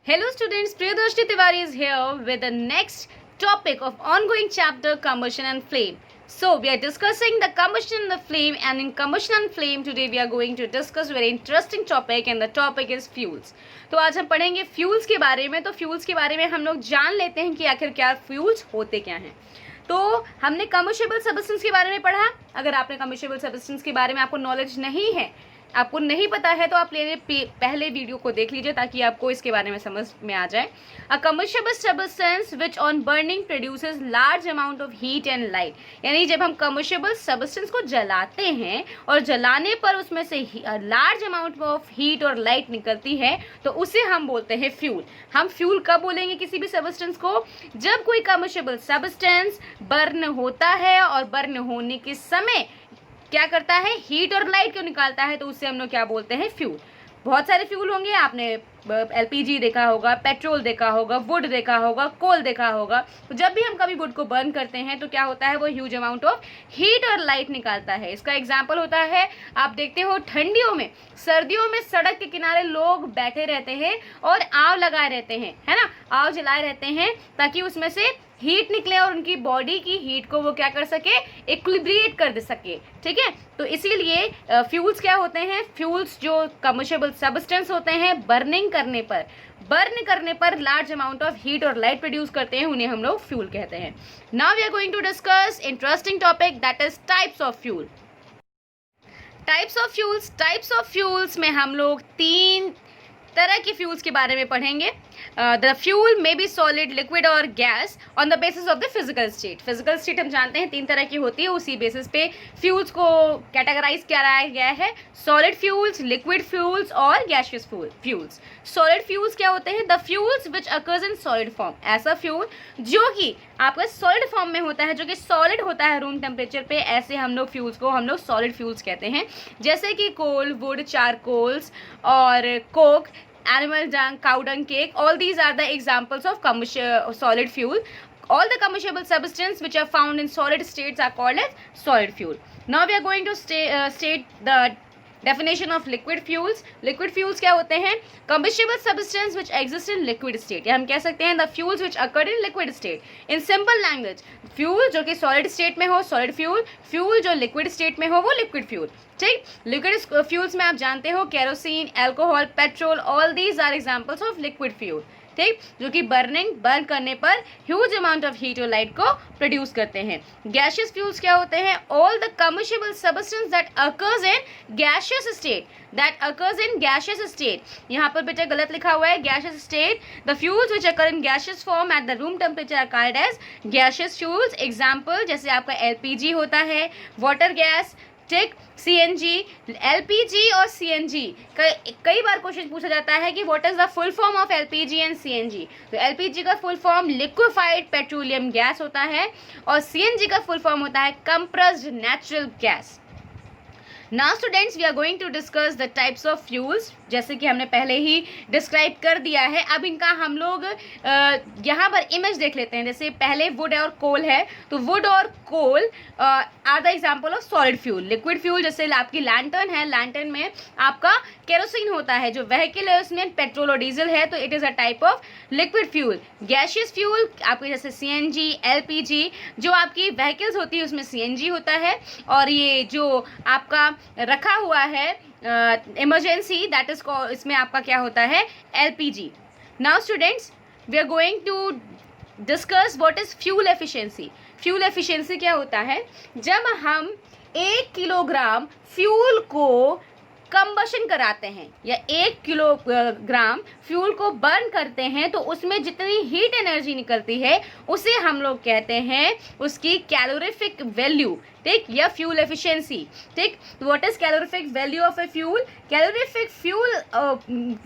Hello students, Priyadarshini Tiwari is here with the next topic of ongoing chapter combustion and flame. So we are discussing the combustion and the flame, and in combustion and flame today we are going to discuss very interesting topic and the topic is fuels. तो आज हम पढ़ेंगे fuels के बारे में। तो fuels के बारे में हम लोग जान लेते हैं कि आखिर क्या फ्यूल्स होते क्या हैं। तो हमने कम्बस्टेबल सब्सटेंस के बारे में पढ़ा। अगर आपने कम्बस्टेबल सब्सटेंस के बारे में आपको नॉलेज नहीं है, आपको नहीं पता है, तो आप पहले वीडियो को देख लीजिए ताकि आपको इसके बारे में समझ में आ जाए। A combustible substance which on burning produces large amount of heat and light, यानी जब हम कम्बस्टेबल सब्सटेंस को जलाते हैं और जलाने पर उसमें से लार्ज अमाउंट ऑफ हीट और लाइट निकलती है तो उसे हम बोलते हैं फ्यूल। हम फ्यूल कब बोलेंगे किसी भी सब्सटेंस को? जब कोई कम्बस्टेबल सब्सटेंस बर्न होता है और बर्न होने के समय क्या करता है, हीट और लाइट को निकालता है, तो उससे हम लोग क्या बोलते हैं, फ्यूल। बहुत सारे फ्यूल होंगे, आपने एलपीजी देखा होगा, पेट्रोल देखा होगा, वुड देखा होगा, कोल देखा होगा। तो जब भी हम कभी वुड को बर्न करते हैं तो क्या होता है, वो ह्यूज अमाउंट ऑफ हीट और लाइट निकालता है। इसका एग्जांपल होता है, आप देखते हो ठंडियों में, सर्दियों में सड़क के किनारे लोग बैठे रहते हैं और आग लगाए रहते हैं, है ना, आग जलाए रहते हैं ताकि उसमें से हीट निकले और उनकी बॉडी की हीट को वो क्या कर सके, इक्विलिब्रिएट कर दे सके। ठीक है, तो इसीलिए फ्यूल्स क्या होते हैं, फ्यूल्स जो कम्बस्टेबल सब्सटेंस होते हैं बर्न करने पर लार्ज अमाउंट ऑफ हीट और लाइट प्रोड्यूस करते हैं, उन्हें हम लोग फ्यूल कहते हैं। Now we are going to discuss interesting topic that is types of fuel. Types of fuels में हम लोग तीन तरह के फ्यूल्स के बारे में पढ़ेंगे। The fuel may be solid, liquid और gas on the basis of the physical state. Physical state हम जानते हैं तीन तरह की होती है, उसी बेसिस पे फ्यूल्स को कैटेगराइज किया गया है, सॉलिड फ्यूल्स, लिक्विड फ्यूल्स और गैसियस फ्यूल्स। सॉलिड फ्यूल्स क्या होते हैं? The fuels which occurs in solid form, ऐसा फ्यूल जो कि आपका सॉलिड फॉर्म में होता है, जो कि सॉलिड होता है रूम टेम्परेचर पे, ऐसे हम लोग फ्यूल्स को हम लोग सॉलिड फ्यूल्स कहते हैं। जैसे कि कोल, वुड, चारकोल्स और Coke, animal dung, cow dung cake, all these are the examples of solid fuel. All the combustible substances which are found in solid states are called as solid fuel. Now we are going to state the definition of liquid fuels. Liquid fuels क्या होते हैं? Combustible substance which exist in liquid state, या हम कह सकते हैं the fuels which occur in liquid state. In simple language, fuel जो कि solid state में हो solid fuel, fuel जो liquid state में हो वो liquid fuel। ठीक, लिक्विड फ्यूल्स में आप जानते हो kerosene, alcohol, petrol, all these are examples of liquid fuel. ठीक, जो कि बर्न करने पर ह्यूज अमाउंट ऑफ हीट और लाइट को प्रोड्यूस करते हैं। गैसियस फ्यूल्स क्या होते हैं? All the combustible substance that occurs in gaseous state, यहाँ पर बेटा गलत लिखा हुआ है, gaseous state. The fuels which occur in gaseous form at the room temperature are called as gaseous fuels. Example जैसे आपका एलपीजी होता है, वाटर गैस, ठीक, सीएनजी, एलपीजी और सीएनजी। कई बार क्वेश्चन पूछा जाता है कि what is the full form of LPG and CNG. तो एलपीजी का full form liquefied petroleum gas होता है और सीएनजी का फुल फॉर्म होता है compressed natural gas. Now students we are going to discuss the types of fuels, जैसे कि हमने पहले ही डिस्क्राइब कर दिया है। अब इनका हम लोग यहाँ पर इमेज देख लेते हैं। जैसे पहले वुड और कोल है, तो वुड और coal are the example of solid fuel. Liquid fuel जैसे आपकी लैंटर्न है, लैंटर्न में आपका केरोसिन होता है, जो व्हीकल है उसमें पेट्रोल और डीजल है, तो it is a type of liquid fuel. Gaseous fuel आपके जैसे सीएनजी, एलपीजी, जो आपकी व्हीकल्स होती है उसमें सीएनजी होता है, और ये जो आपका रखा हुआ है इमरजेंसी, दैट इज, इसमें आपका क्या होता है, LPG. Now students we are going to discuss what is fuel efficiency. Fuel efficiency क्या होता है? जब हम 1 किलोग्राम फ्यूल को कंबशन कराते हैं या 1 किलोग्राम फ्यूल को बर्न करते हैं, तो उसमें जितनी हीट एनर्जी निकलती है उसे हम लोग कहते हैं उसकी कैलोरीफिक वैल्यू, ठीक, या फ्यूल एफिशिएंसी। ठीक, तो what is calorific value of a fuel? Calorific fuel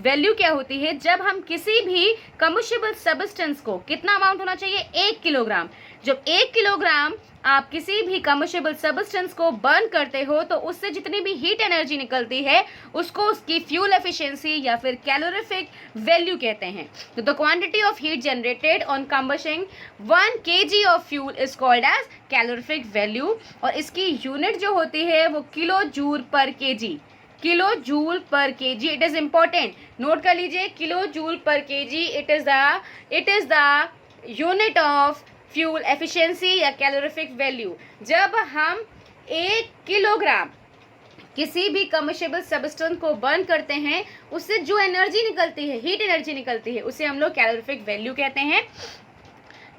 value क्या होती है? जब हम किसी भी कम्बस्टेबल सब्सटेंस को, कितना अमाउंट होना चाहिए, 1 किलोग्राम। जब 1 किलोग्राम आप किसी भी कम्बस्टेबल सब्सटेंस को बर्न करते हो तो उससे जितनी भी हीट एनर्जी निकलती है उसको उसकी फ्यूल एफिशिएंसी या फिर कैलोरीफिक वैल्यू कहते हैं। तो the quantity of heat generated on combusting 1 kg of fuel is called as calorific value, और इसकी यूनिट जो होती है वो kilo joule per KG, kilo joule per KG, it is important, note कर लीजिए, kilo joule per KG it is the unit of fuel efficiency या calorific value. जब हम 1 किलोग्राम किसी भी कम्बस्टेबल सब्सटेंस को बर्न करते हैं, उससे जो एनर्जी निकलती है, हीट एनर्जी निकलती है, उसे हम लोग कैलोरीफिक वैल्यू कहते हैं।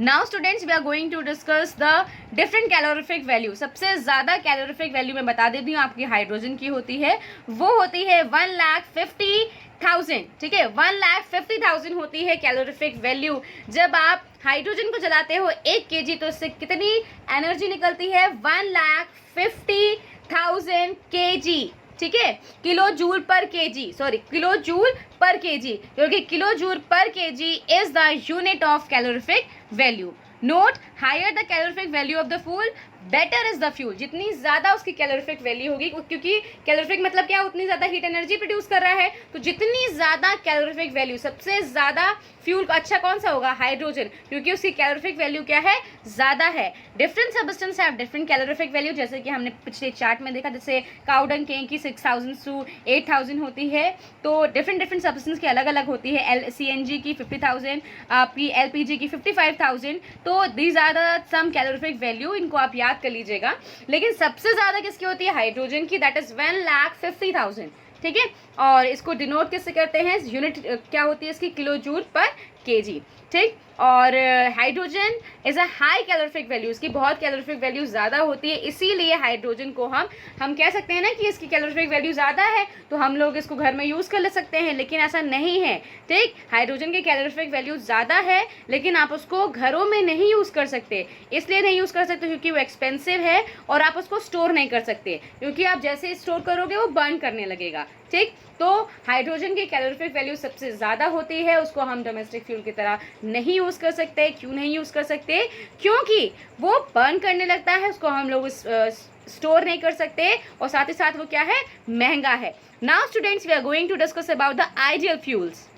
Now students, we are going to discuss the different calorific value. सबसे ज़्यादा कैलोरीफिक वैल्यू मैं बता देती हूँ आपकी हाइड्रोजन की होती है, वो होती है 1,50,000, ठीक है, 1,50,000 होती है कैलोरीफिक वैल्यू। जब आप हाइड्रोजन को जलाते हो 1 kg, तो उससे कितनी एनर्जी निकलती है? 1,50,000 kg, ठीक है, kilo joule per KG, sorry kilo joule per KG, क्योंकि kilo joule per KG is the unit of calorific value. Note, higher the calorific value of the food better is the fuel. जितनी ज़्यादा उसकी calorific value होगी, क्योंकि calorific मतलब क्या, उतनी ज़्यादा हीट एनर्जी प्रोड्यूस कर रहा है, तो जितनी ज़्यादा कैलोरीफिक वैल्यू, सबसे ज़्यादा फ्यूल अच्छा कौन सा होगा? हाइड्रोजन, क्योंकि उसकी कैलोरीफिक वैल्यू क्या है? ज़्यादा है। Different substance have different calorific value, जैसे कि हमने पिछले चार्ट में देखा, जैसे काउडंग की 6,000 to 8,000 होती है, तो डिफरेंट सब्सटेंस की अलग अलग होती है। CNG की 50,000, आपकी LPG की 55,000, तो these are the some calorific value, इनको आप याद कर लीजिएगा। लेकिन सबसे ज़्यादा किसकी होती है? हाइड्रोजन की, दैट इज 1,50,000, ठीक है। और इसको डिनोट किससे करते हैं? यूनिट क्या होती है इसकी? किलो जूल पर केजी, ठीक। और hydrogen is a high calorific value, इसकी बहुत कैलोरीफिक वैल्यू ज़्यादा होती है, इसीलिए हाइड्रोजन को हम कह सकते हैं ना कि इसकी कैलोरीफिक वैल्यू ज़्यादा है, तो हम लोग इसको घर में यूज़ कर ले सकते हैं, लेकिन ऐसा नहीं है, ठीक। हाइड्रोजन की कैलोरीफिक वैल्यू ज़्यादा है, लेकिन आप उसको घरों में नहीं यूज़ कर सकते। इसलिए नहीं यूज़ कर सकते क्योंकि वो एक्सपेंसिव है, और आप उसको स्टोर नहीं कर सकते, क्योंकि आप जैसे स्टोर करोगे वो बर्न करने लगेगा, ठीक। तो हाइड्रोजन की कैलोरीफिक वैल्यू सबसे ज़्यादा होती है, उसको हम डोमेस्टिक फ्यूल की तरह नहीं यूज़ कर सकते। क्यों नहीं यूज़ कर सकते? क्योंकि वो बर्न करने लगता है, उसको हम लोग स्टोर नहीं कर सकते, और साथ ही साथ वो क्या है? महंगा है। Now students, we are going to discuss about the ideal fuels.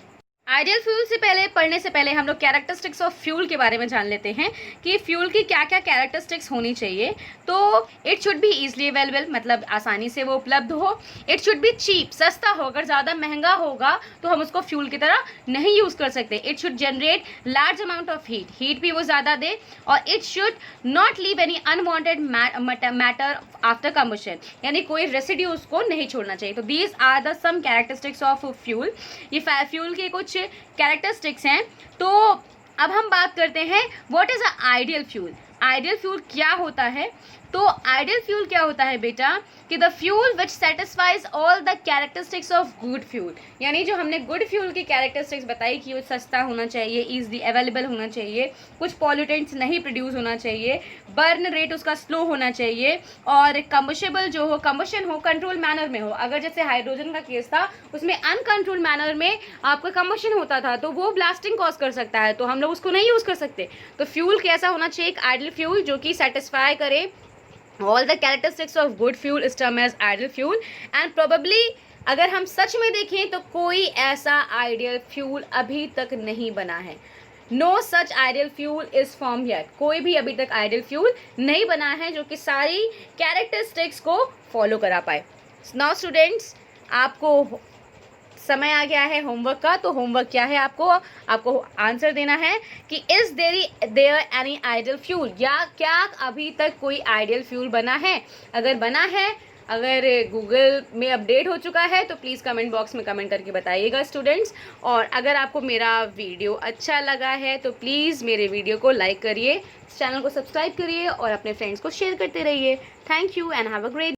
Ideal fuel से पढ़ने से पहले हम लोग कैरेक्टरिस्टिक्स ऑफ फ्यूल के बारे में जान लेते हैं कि फ्यूल की क्या क्या कैरेक्टरिस्टिक्स होनी चाहिए। तो it should be easily available, मतलब आसानी से वो उपलब्ध हो। इट शुड बी चीप, सस्ता हो, अगर ज़्यादा महंगा होगा तो हम उसको फ्यूल की तरह नहीं यूज़ कर सकते। It should generate large amount of heat भी वो ज़्यादा दे, और it should not leave any unwanted matter after combustion, यानी कोई रेसिड्यू उसको नहीं छोड़ना चाहिए। तो these are the some characteristics of fuel. ये फ्यूल के कुछ कैरेक्टरिस्टिक्स हैं। तो अब हम बात करते हैं what is a ideal fuel. Ideal fuel क्या होता है? तो आइडियल फ्यूल क्या होता है बेटा, कि the fuel which satisfies all the characteristics of good fuel, यानी जो हमने गुड फ्यूल की कैरेक्टरिस्टिक्स बताई कि वो सस्ता होना चाहिए, ईजिली अवेलेबल होना चाहिए, कुछ पॉल्यूटेंट्स नहीं प्रोड्यूस होना चाहिए, बर्न रेट उसका स्लो होना चाहिए, और कम्बशेबल जो हो, कम्बशन हो, कंट्रोल मैनर में हो। अगर जैसे हाइड्रोजन का केस था, उसमें अनकंट्रोल मैनर में आपका कम्बशन होता था, तो वो ब्लास्टिंग कॉज कर सकता है, तो हम लोग उसको नहीं यूज़ कर सकते। तो फ्यूल कैसा होना चाहिए? एक आइडियल फ्यूल जो कि सेटिस्फाई करे all the characteristics of good fuel is termed as ideal fuel, and probably अगर हम सच में देखें तो कोई ऐसा आइडियल फ्यूल अभी तक नहीं बना है। No such ideal fuel is form yet, कोई भी अभी तक आइडियल फ्यूल नहीं बना है जो कि सारी कैरेक्टरिस्टिक्स को फॉलो करा पाए। नाउ स्टूडेंट्स, आपको समय आ गया है होमवर्क का। तो होमवर्क क्या है? आपको आंसर देना है कि is there any ideal fuel, या क्या अभी तक कोई आइडियल फ्यूल बना है। अगर बना है, अगर गूगल में अपडेट हो चुका है, तो प्लीज़ कमेंट बॉक्स में कमेंट करके बताइएगा स्टूडेंट्स। और अगर आपको मेरा वीडियो अच्छा लगा है तो प्लीज़ मेरे वीडियो को लाइक करिए, चैनल को सब्सक्राइब करिए, और अपने फ्रेंड्स को शेयर करते रहिए। Thank you and have a great